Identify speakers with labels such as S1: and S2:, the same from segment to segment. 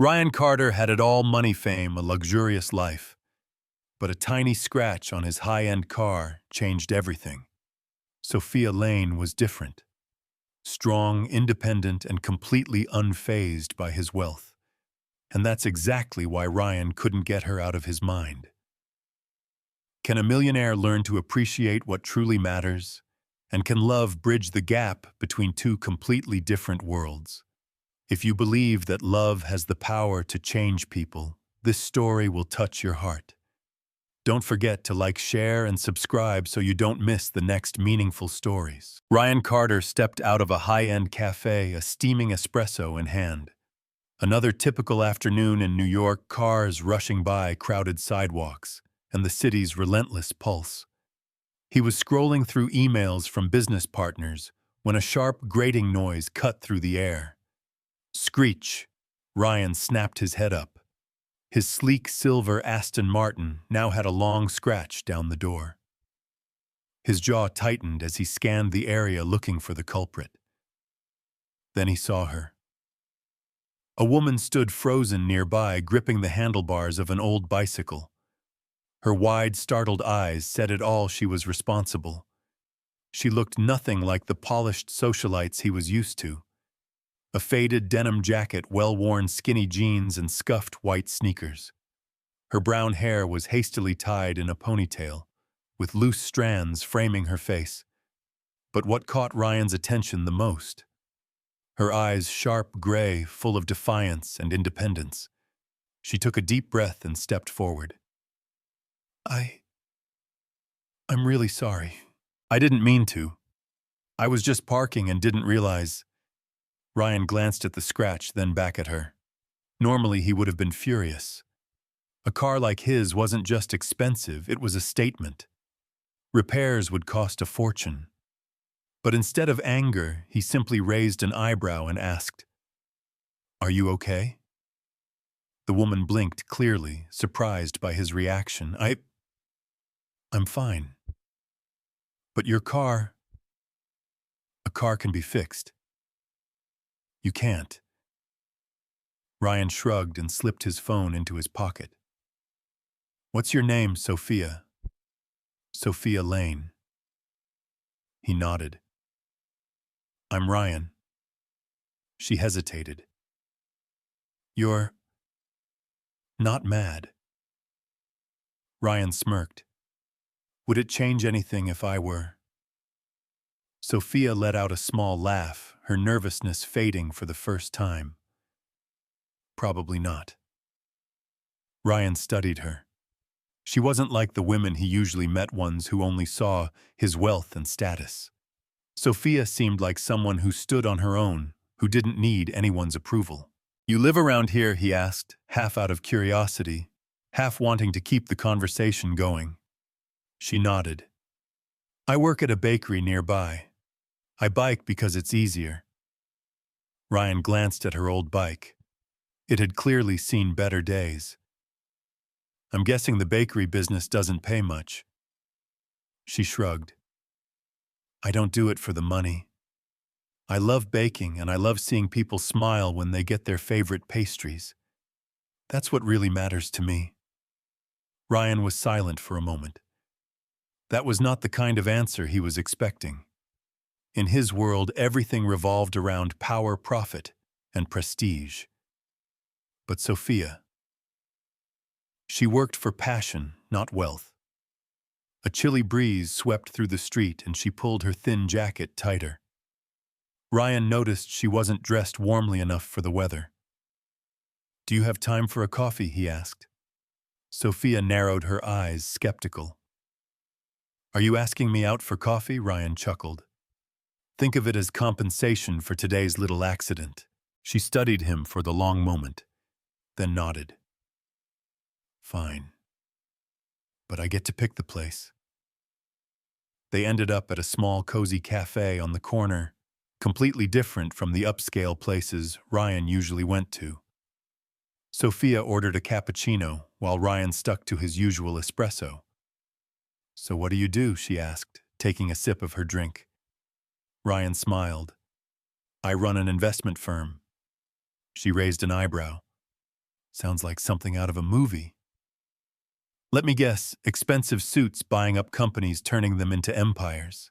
S1: Ryan Carter had it all: money, fame, a luxurious life. But a tiny scratch on his high-end car changed everything. Sophia Lane was different. Strong, independent, and completely unfazed by his wealth. And that's exactly why Ryan couldn't get her out of his mind. Can a millionaire learn to appreciate what truly matters? And can love bridge the gap between two completely different worlds? If you believe that love has the power to change people, this story will touch your heart. Don't forget to like, share, and subscribe so you don't miss the next meaningful stories. Ryan Carter stepped out of a high-end cafe, a steaming espresso in hand. Another typical afternoon in New York, cars rushing by crowded sidewalks, and the city's relentless pulse. He was scrolling through emails from business partners when a sharp grating noise cut through the air. Screech! Ryan snapped his head up. His sleek silver Aston Martin now had a long scratch down the door. His jaw tightened as he scanned the area looking for the culprit. Then he saw her. A woman stood frozen nearby, gripping the handlebars of an old bicycle. Her wide, startled eyes said it all: she was responsible. She looked nothing like the polished socialites he was used to. A faded denim jacket, well-worn skinny jeans, and scuffed white sneakers. Her brown hair was hastily tied in a ponytail, with loose strands framing her face. But what caught Ryan's attention the most? Her eyes, sharp gray, full of defiance and independence. She took a deep breath and stepped forward. I'm really sorry. I didn't mean to. I was just parking and didn't realize. Ryan glanced at the scratch, then back at her. Normally, he would have been furious. A car like his wasn't just expensive, it was a statement. Repairs would cost a fortune. But instead of anger, he simply raised an eyebrow and asked, "Are you okay?" The woman blinked clearly, surprised by his reaction. I'm fine. But your car... A car can be fixed. You can't. Ryan shrugged and slipped his phone into his pocket. What's your name, Sophia? Sophia Lane. He nodded. I'm Ryan. She hesitated. You're not mad. Ryan smirked. Would it change anything if I were? Sophia let out a small laugh, her nervousness fading for the first time. Probably not. Ryan studied her. She wasn't like the women he usually met, ones who only saw his wealth and status. Sophia seemed like someone who stood on her own, who didn't need anyone's approval. You live around here? He asked, half out of curiosity, half wanting to keep the conversation going. She nodded. I work at a bakery nearby. I bike because it's easier. Ryan glanced at her old bike. It had clearly seen better days. I'm guessing the bakery business doesn't pay much. She shrugged. I don't do it for the money. I love baking, and I love seeing people smile when they get their favorite pastries. That's what really matters to me. Ryan was silent for a moment. That was not the kind of answer he was expecting. In his world, everything revolved around power, profit, and prestige. But Sophia, she worked for passion, not wealth. A chilly breeze swept through the street and she pulled her thin jacket tighter. Ryan noticed she wasn't dressed warmly enough for the weather. Do you have time for a coffee? He asked. Sophia narrowed her eyes, skeptical. Are you asking me out for coffee? Ryan chuckled. Think of it as compensation for today's little accident. She studied him for the long moment, then nodded. Fine. But I get to pick the place. They ended up at a small, cozy cafe on the corner, completely different from the upscale places Ryan usually went to. Sophia ordered a cappuccino, while Ryan stuck to his usual espresso. So what do you do? She asked, taking a sip of her drink. Ryan smiled. I run an investment firm. She raised an eyebrow. Sounds like something out of a movie. Let me guess, expensive suits buying up companies, turning them into empires.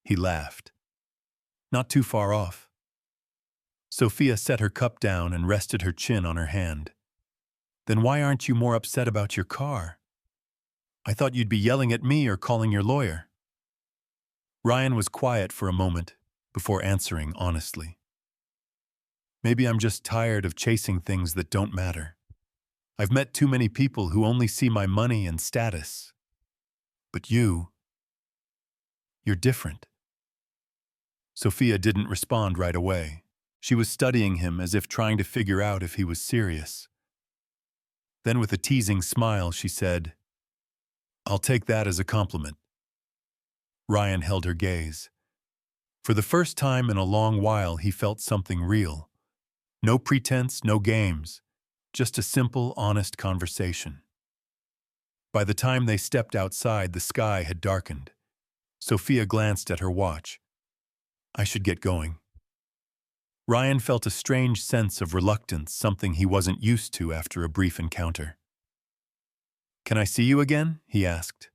S1: He laughed. Not too far off. Sophia set her cup down and rested her chin on her hand. Then why aren't you more upset about your car? I thought you'd be yelling at me or calling your lawyer. Ryan was quiet for a moment before answering honestly. Maybe I'm just tired of chasing things that don't matter. I've met too many people who only see my money and status. But you're different. Sophia didn't respond right away. She was studying him as if trying to figure out if he was serious. Then with a teasing smile, she said, "I'll take that as a compliment." Ryan held her gaze. For the first time in a long while, he felt something real. No pretense, no games. Just a simple, honest conversation. By the time they stepped outside, the sky had darkened. Sophia glanced at her watch. I should get going. Ryan felt a strange sense of reluctance, something he wasn't used to after a brief encounter. Can I see you again? He asked.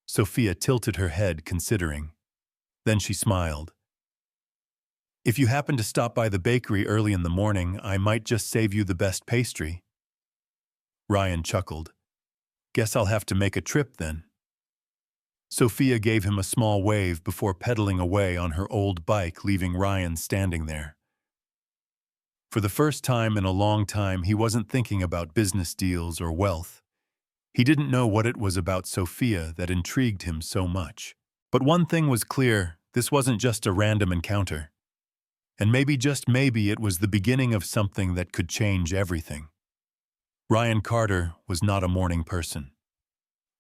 S1: Sophia tilted her head, considering. Then she smiled. If you happen to stop by the bakery early in the morning, I might just save you the best pastry. Ryan chuckled. Guess I'll have to make a trip then. Sophia gave him a small wave before pedaling away on her old bike, leaving Ryan standing there. For the first time in a long time, he wasn't thinking about business deals or wealth. He didn't know what it was about Sophia that intrigued him so much. But one thing was clear, this wasn't just a random encounter. And maybe, just maybe, it was the beginning of something that could change everything. Ryan Carter was not a morning person.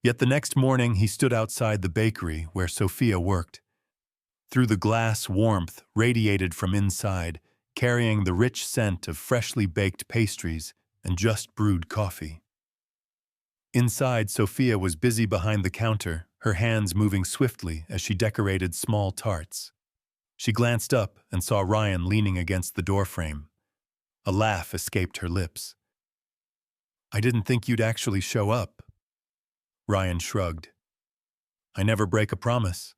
S1: Yet the next morning he stood outside the bakery where Sophia worked. Through the glass, warmth radiated from inside, carrying the rich scent of freshly baked pastries and just brewed coffee. Inside, Sophia was busy behind the counter, her hands moving swiftly as she decorated small tarts. She glanced up and saw Ryan leaning against the doorframe. A laugh escaped her lips. I didn't think you'd actually show up. Ryan shrugged. I never break a promise.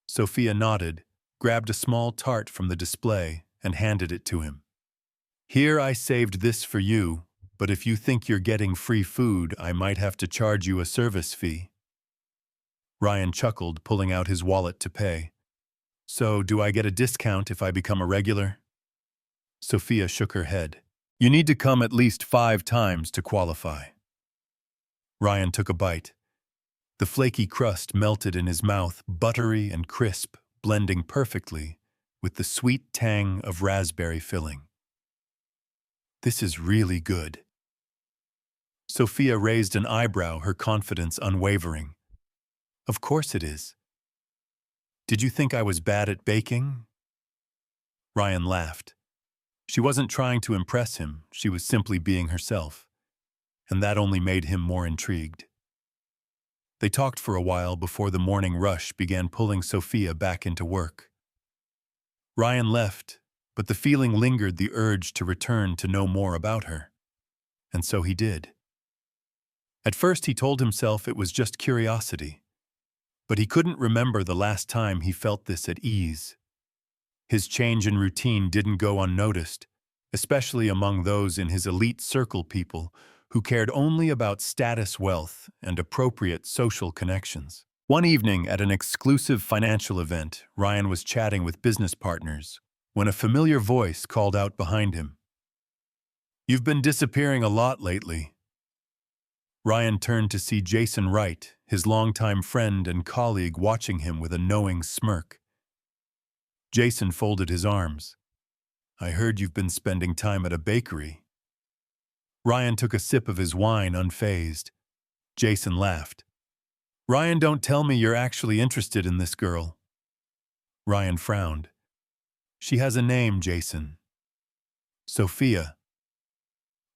S1: Sophia nodded, grabbed a small tart from the display, and handed it to him. Here, I saved this for you, but if you think you're getting free food, I might have to charge you a service fee. Ryan chuckled, pulling out his wallet to pay. So, do I get a discount if I become a regular? Sophia shook her head. You need to come at least 5 times to qualify. Ryan took a bite. The flaky crust melted in his mouth, buttery and crisp, blending perfectly with the sweet tang of raspberry filling. This is really good. Sophia raised an eyebrow, her confidence unwavering. Of course it is. Did you think I was bad at baking? Ryan laughed. She wasn't trying to impress him, she was simply being herself. And that only made him more intrigued. They talked for a while before the morning rush began pulling Sophia back into work. Ryan left, but the feeling lingered, the urge to return to know more about her. And so he did. At first he told himself it was just curiosity. But he couldn't remember the last time he felt this at ease. His change in routine didn't go unnoticed, especially among those in his elite circle, people who cared only about status, wealth, and appropriate social connections. One evening at an exclusive financial event, Ryan was chatting with business partners when a familiar voice called out behind him. You've been disappearing a lot lately. Ryan turned to see Jason Wright, his longtime friend and colleague, watching him with a knowing smirk. Jason folded his arms. I heard you've been spending time at a bakery. Ryan took a sip of his wine, unfazed. Jason laughed. Ryan, don't tell me you're actually interested in this girl. Ryan frowned. She has a name, Jason. Sophia.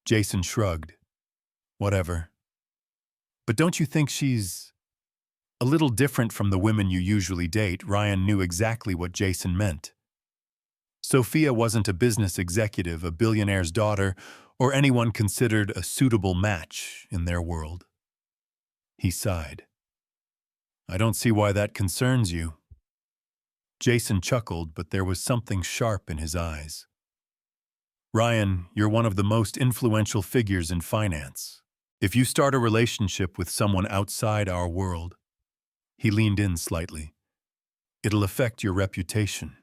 S1: Jason shrugged. Whatever. But don't you think she's a little different from the women you usually date? Ryan knew exactly what Jason meant. Sophia wasn't a business executive, a billionaire's daughter, or anyone considered a suitable match in their world. He sighed. I don't see why that concerns you. Jason chuckled, but there was something sharp in his eyes. Ryan, you're one of the most influential figures in finance. If you start a relationship with someone outside our world, he leaned in slightly, it'll affect your reputation.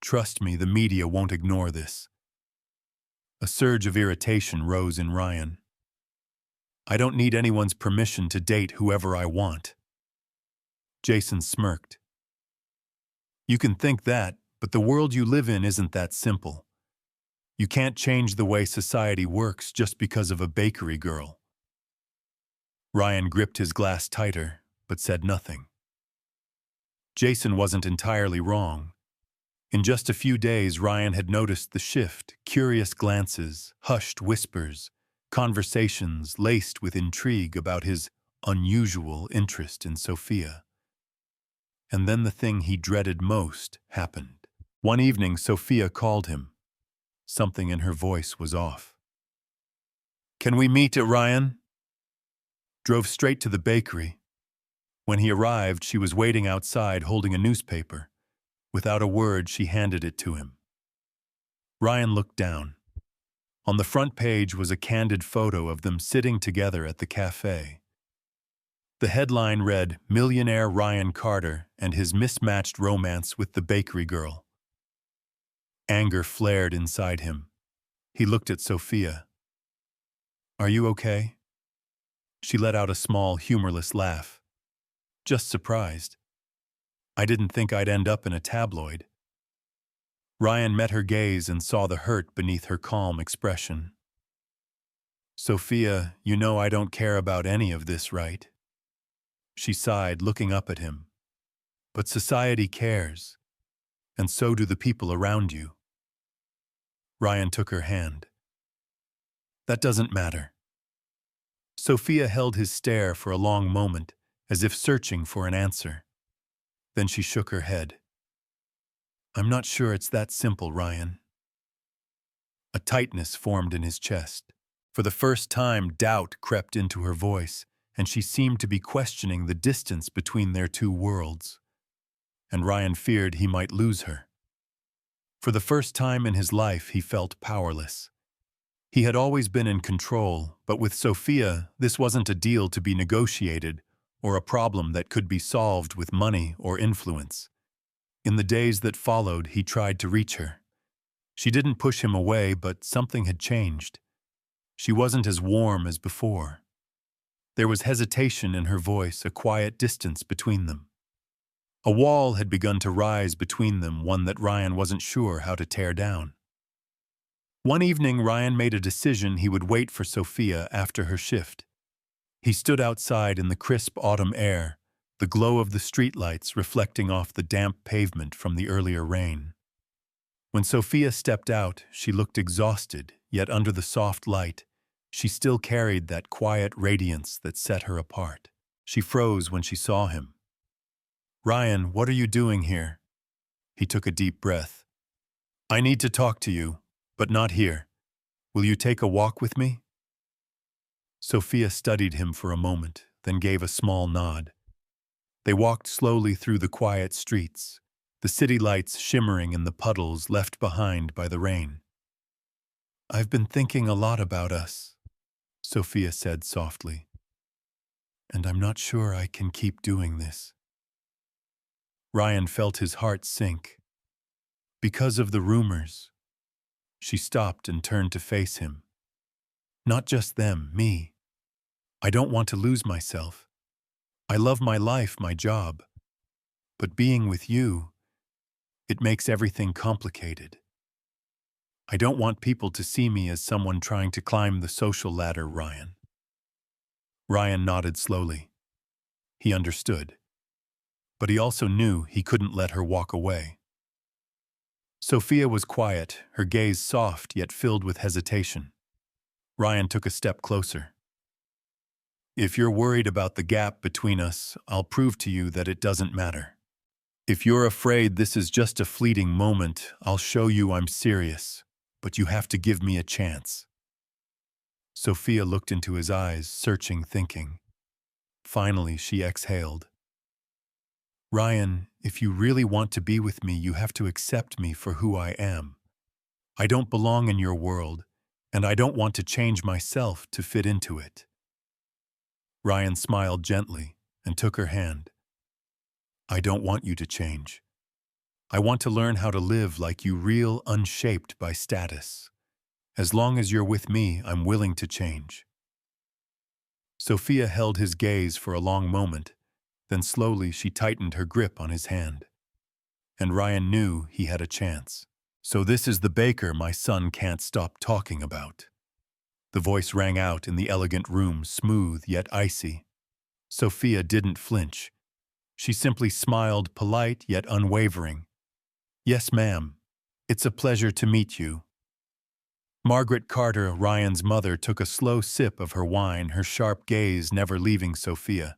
S1: Trust me, the media won't ignore this. A surge of irritation rose in Ryan. I don't need anyone's permission to date whoever I want. Jason smirked. You can think that, but the world you live in isn't that simple. You can't change the way society works just because of a bakery girl. Ryan gripped his glass tighter, but said nothing. Jason wasn't entirely wrong. In just a few days, Ryan had noticed the shift, curious glances, hushed whispers, conversations laced with intrigue about his unusual interest in Sophia. And then the thing he dreaded most happened. One evening, Sophia called him. Something in her voice was off. Can we meet at Ryan? Drove straight to the bakery. When he arrived, she was waiting outside holding a newspaper. Without a word, she handed it to him. Ryan looked down. On the front page was a candid photo of them sitting together at the cafe. The headline read, Millionaire Ryan Carter and his mismatched romance with the bakery girl. Anger flared inside him. He looked at Sophia. Are you okay? She let out a small, humorless laugh. Just surprised. I didn't think I'd end up in a tabloid. Ryan met her gaze and saw the hurt beneath her calm expression. Sophia, you know I don't care about any of this, right? She sighed, looking up at him. But society cares, and so do the people around you. Ryan took her hand. That doesn't matter. Sophia held his stare for a long moment, as if searching for an answer. Then she shook her head. I'm not sure it's that simple, Ryan. A tightness formed in his chest. For the first time, doubt crept into her voice, and she seemed to be questioning the distance between their two worlds. And Ryan feared he might lose her. For the first time in his life, he felt powerless. He had always been in control, but with Sophia, this wasn't a deal to be negotiated or a problem that could be solved with money or influence. In the days that followed, he tried to reach her. She didn't push him away, but something had changed. She wasn't as warm as before. There was hesitation in her voice, a quiet distance between them. A wall had begun to rise between them, one that Ryan wasn't sure how to tear down. One evening, Ryan made a decision he would wait for Sophia after her shift. He stood outside in the crisp autumn air, the glow of the streetlights reflecting off the damp pavement from the earlier rain. When Sophia stepped out, she looked exhausted, yet under the soft light, she still carried that quiet radiance that set her apart. She froze when she saw him. Ryan, what are you doing here? He took a deep breath. I need to talk to you, but not here. Will you take a walk with me? Sophia studied him for a moment, then gave a small nod. They walked slowly through the quiet streets, the city lights shimmering in the puddles left behind by the rain. I've been thinking a lot about us, Sophia said softly. And I'm not sure I can keep doing this. Ryan felt his heart sink. Because of the rumors. She stopped and turned to face him. Not just them, me. I don't want to lose myself. I love my life, my job. But being with you, it makes everything complicated. I don't want people to see me as someone trying to climb the social ladder, Ryan. Ryan nodded slowly. He understood. But he also knew he couldn't let her walk away. Sophia was quiet, her gaze soft yet filled with hesitation. Ryan took a step closer. If you're worried about the gap between us, I'll prove to you that it doesn't matter. If you're afraid this is just a fleeting moment, I'll show you I'm serious, but you have to give me a chance. Sophia looked into his eyes, searching, thinking. Finally, she exhaled. Ryan, if you really want to be with me, you have to accept me for who I am. I don't belong in your world, and I don't want to change myself to fit into it. Ryan smiled gently and took her hand. I don't want you to change. I want to learn how to live like you, real, unshaped by status. As long as you're with me, I'm willing to change. Sophia held his gaze for a long moment, then slowly she tightened her grip on his hand. And Ryan knew he had a chance. So this is the baker my son can't stop talking about. The voice rang out in the elegant room, smooth yet icy. Sophia didn't flinch. She simply smiled, polite yet unwavering. Yes, ma'am. It's a pleasure to meet you. Margaret Carter, Ryan's mother, took a slow sip of her wine, her sharp gaze never leaving Sophia.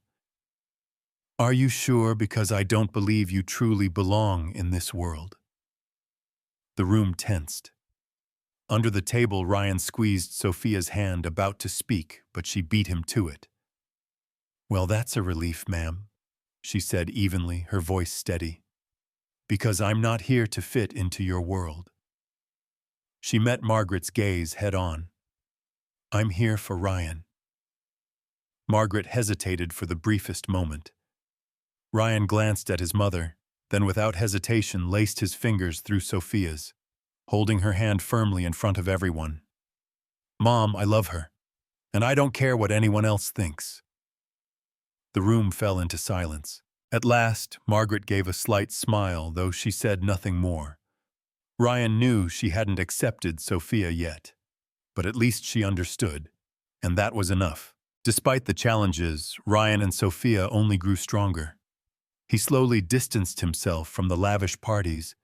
S1: Are you sure? Because I don't believe you truly belong in this world. The room tensed. Under the table, Ryan squeezed Sophia's hand, about to speak, but she beat him to it. Well, that's a relief, ma'am, she said evenly, her voice steady. Because I'm not here to fit into your world. She met Margaret's gaze head on. I'm here for Ryan. Margaret hesitated for the briefest moment. Ryan glanced at his mother, then without hesitation laced his fingers through Sophia's, holding her hand firmly in front of everyone. Mom, I love her, and I don't care what anyone else thinks. The room fell into silence. At last, Margaret gave a slight smile, though she said nothing more. Ryan knew she hadn't accepted Sophia yet, but at least she understood, and that was enough. Despite the challenges, Ryan and Sophia only grew stronger. He slowly distanced himself from the lavish parties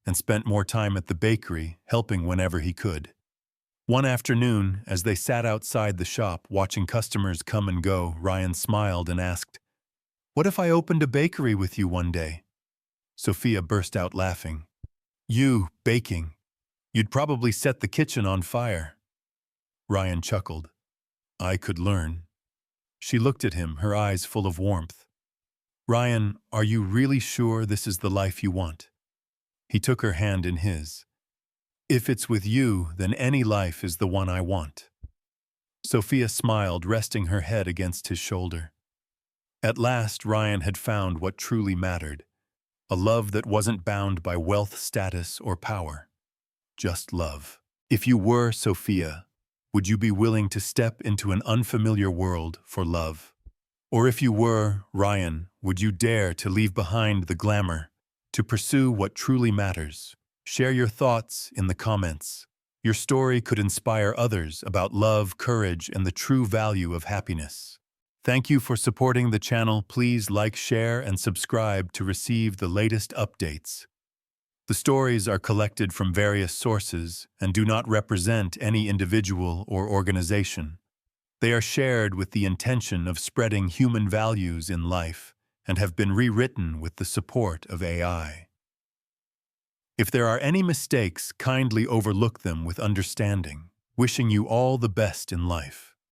S1: and spent more time at the bakery, helping whenever he could. One afternoon, as they sat outside the shop watching customers come and go, Ryan smiled and asked, What if I opened a bakery with you one day? Sophia burst out laughing. You, baking. You'd probably set the kitchen on fire. Ryan chuckled. I could learn. She looked at him, her eyes full of warmth. Ryan, are you really sure this is the life you want? He took her hand in his. If it's with you, then any life is the one I want. Sophia smiled, resting her head against his shoulder. At last, Ryan had found what truly mattered. A love that wasn't bound by wealth, status, or power. Just love. If you were Sophia, would you be willing to step into an unfamiliar world for love? Or if you were Ryan, would you dare to leave behind the glamour, to pursue what truly matters? Share your thoughts in the comments. Your story could inspire others about love, courage, and the true value of happiness. Thank you for supporting the channel. Please like, share, and subscribe to receive the latest updates. The stories are collected from various sources and do not represent any individual or organization. They are shared with the intention of spreading human values in life and have been rewritten with the support of AI. If there are any mistakes, kindly overlook them with understanding. Wishing you all the best in life.